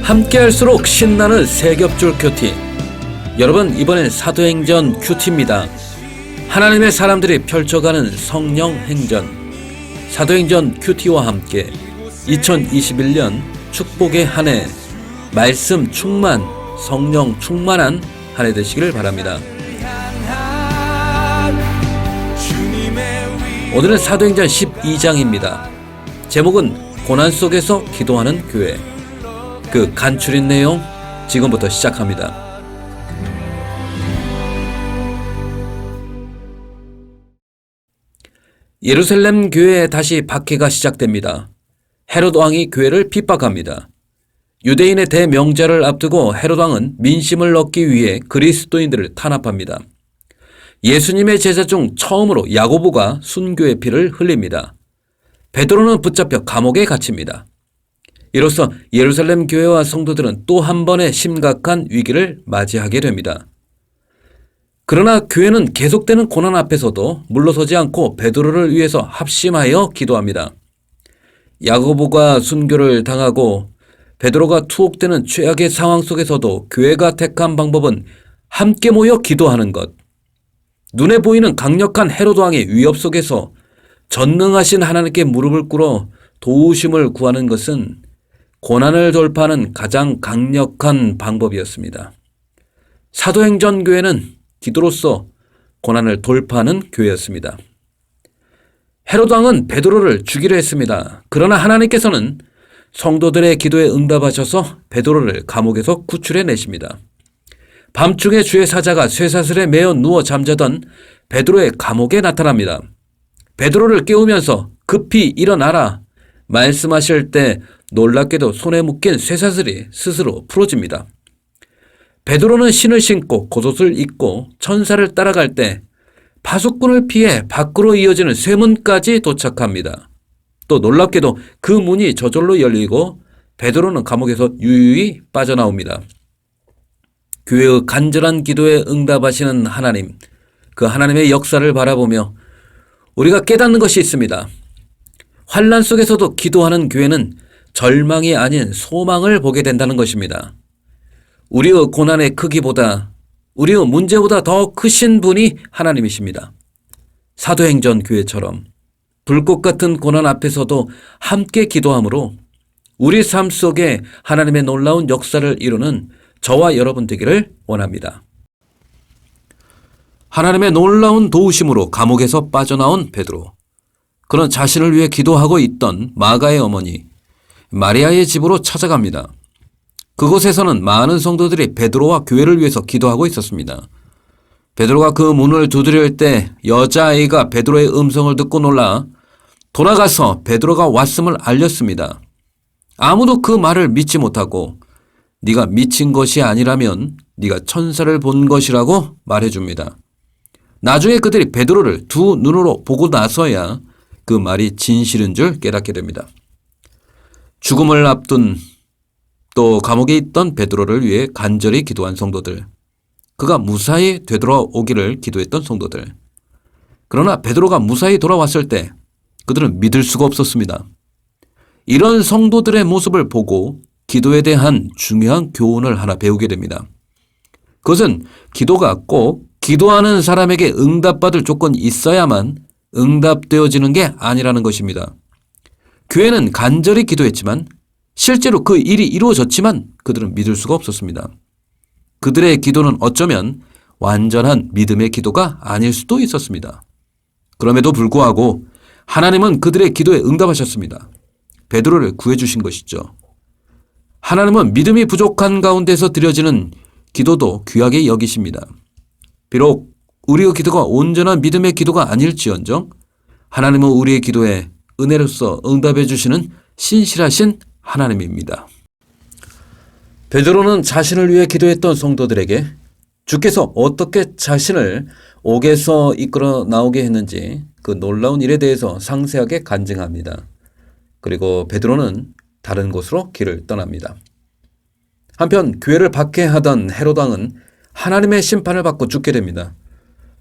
함께할수록 신나는 세겹줄 큐티. 여러분, 이번엔 사도행전 큐티입니다. 하나님의 사람들이 펼쳐가는 성령 행전. 사도행전 큐티와 함께 2021년 축복의 한 해, 말씀 충만, 성령 충만한 한 해 되시기를 바랍니다. 오늘은 사도행전 12장입니다. 제목은 고난 속에서 기도하는 교회. 그 간추린 내용 지금부터 시작합니다. 예루살렘 교회에 다시 박해가 시작됩니다. 헤롯 왕이 교회를 핍박합니다. 유대인의 대명절을 앞두고 헤롯 왕은 민심을 얻기 위해 그리스도인들을 탄압합니다. 예수님의 제자 중 처음으로 야고보가 순교의 피를 흘립니다. 베드로는 붙잡혀 감옥에 갇힙니다. 이로써 예루살렘 교회와 성도들은 또 한 번의 심각한 위기를 맞이하게 됩니다. 그러나 교회는 계속되는 고난 앞에서도 물러서지 않고 베드로를 위해서 합심하여 기도합니다. 야고보가 순교를 당하고 베드로가 투옥되는 최악의 상황 속에서도 교회가 택한 방법은 함께 모여 기도하는 것. 눈에 보이는 강력한 헤롯 왕의 위협 속에서 전능하신 하나님께 무릎을 꿇어 도우심을 구하는 것은 고난을 돌파하는 가장 강력한 방법이었습니다. 사도행전 교회는 기도로서 고난을 돌파하는 교회였습니다. 헤롯 왕은 베드로를 죽이려 했습니다. 그러나 하나님께서는 성도들의 기도에 응답하셔서 베드로를 감옥에서 구출해내십니다. 밤중에 주의 사자가 쇠사슬에 매어 누워 잠자던 베드로의 감옥에 나타납니다. 베드로를 깨우면서 급히 일어나라 말씀하실 때 놀랍게도 손에 묶인 쇠사슬이 스스로 풀어집니다. 베드로는 신을 신고 겉옷을 입고 천사를 따라갈 때 파수꾼을 피해 밖으로 이어지는 쇠문까지 도착합니다. 또 놀랍게도 그 문이 저절로 열리고 베드로는 감옥에서 유유히 빠져나옵니다. 교회의 간절한 기도에 응답하시는 하나님, 그 하나님의 역사를 바라보며 우리가 깨닫는 것이 있습니다. 환난 속에서도 기도하는 교회는 절망이 아닌 소망을 보게 된다는 것입니다. 우리의 고난의 크기보다, 우리의 문제보다 더 크신 분이 하나님이십니다. 사도행전 교회처럼 불꽃 같은 고난 앞에서도 함께 기도함으로 우리 삶 속에 하나님의 놀라운 역사를 이루는 저와 여러분 되기를 원합니다. 하나님의 놀라운 도우심으로 감옥에서 빠져나온 베드로. 그는 자신을 위해 기도하고 있던 마가의 어머니 마리아의 집으로 찾아갑니다. 그곳에서는 많은 성도들이 베드로와 교회를 위해서 기도하고 있었습니다. 베드로가 그 문을 두드릴 때 여자아이가 베드로의 음성을 듣고 놀라 돌아가서 베드로가 왔음을 알렸습니다. 아무도 그 말을 믿지 못하고 네가 미친 것이 아니라면 네가 천사를 본 것이라고 말해줍니다. 나중에 그들이 베드로를 두 눈으로 보고 나서야 그 말이 진실인 줄 깨닫게 됩니다. 죽음을 앞둔 또 감옥에 있던 베드로를 위해 간절히 기도한 성도들, 그가 무사히 되돌아오기를 기도했던 성도들. 그러나 베드로가 무사히 돌아왔을 때 그들은 믿을 수가 없었습니다. 이런 성도들의 모습을 보고 기도에 대한 중요한 교훈을 하나 배우게 됩니다. 그것은 기도가 꼭 기도하는 사람에게 응답받을 조건이 있어야만 응답되어지는 게 아니라는 것입니다. 교회는 간절히 기도했지만 실제로 그 일이 이루어졌지만 그들은 믿을 수가 없었습니다. 그들의 기도는 어쩌면 완전한 믿음의 기도가 아닐 수도 있었습니다. 그럼에도 불구하고 하나님은 그들의 기도에 응답하셨습니다. 베드로를 구해주신 것이죠. 하나님은 믿음이 부족한 가운데서 드려지는 기도도 귀하게 여기십니다. 비록 우리의 기도가 온전한 믿음의 기도가 아닐지언정 하나님은 우리의 기도에 은혜로서 응답해 주시는 신실하신 하나님입니다. 베드로는 자신을 위해 기도했던 성도들에게 주께서 어떻게 자신을 옥에서 이끌어 나오게 했는지 그 놀라운 일에 대해서 상세하게 간증합니다. 그리고 베드로는 다른 곳으로 길을 떠납니다. 한편 교회를 박해하던 헤롯 왕은 하나님의 심판을 받고 죽게 됩니다.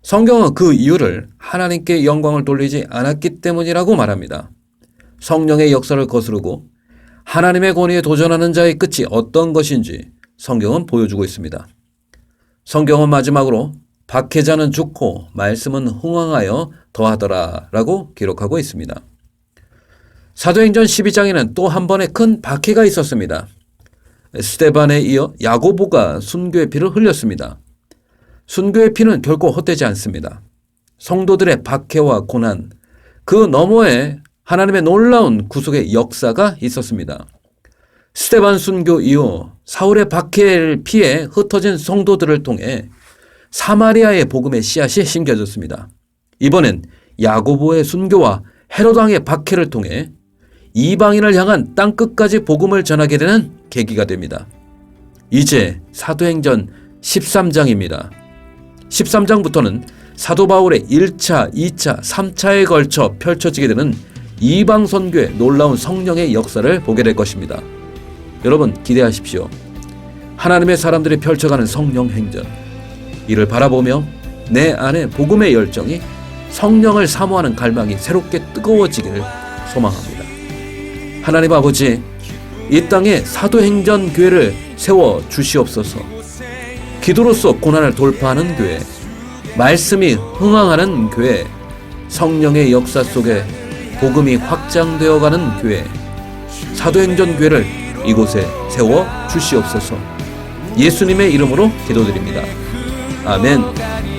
성경은 그 이유를 하나님께 영광을 돌리지 않았기 때문이라고 말합니다. 성령의 역사를 거스르고 하나님의 권위에 도전하는 자의 끝이 어떤 것인지 성경은 보여주고 있습니다. 성경은 마지막으로 박해자는 죽고 말씀은 흥왕하여 더하더라 라고 기록하고 있습니다. 사도행전 12장에는 또 한 번의 큰 박해가 있었습니다. 스데반에 이어 야고보가 순교의 피를 흘렸습니다. 순교의 피는 결코 헛되지 않습니다. 성도들의 박해와 고난, 그 너머에 하나님의 놀라운 구속의 역사가 있었습니다. 스데반 순교 이후 사울의 박해를 피해 흩어진 성도들을 통해 사마리아의 복음의 씨앗이 심겨졌습니다. 이번엔 야고보의 순교와 헤롯 왕의 박해를 통해 이방인을 향한 땅끝까지 복음을 전하게 되는 계기가 됩니다. 이제 사도행전 13장입니다. 13장부터는 사도 바울의 1차, 2차, 3차에 걸쳐 펼쳐지게 되는 이방 선교의 놀라운 성령의 역사를 보게 될 것입니다. 여러분 기대하십시오. 하나님의 사람들이 펼쳐가는 성령 행전, 이를 바라보며 내 안에 복음의 열정이, 성령을 사모하는 갈망이 새롭게 뜨거워지기를 소망합니다. 하나님 아버지, 이 땅에 사도행전 교회를 세워 주시옵소서. 기도로서 고난을 돌파하는 교회, 말씀이 흥황하는 교회, 성령의 역사 속에 복음이 확장되어가는 교회, 사도행전 교회를 이곳에 세워 주시옵소서. 예수님의 이름으로 기도드립니다. 아멘.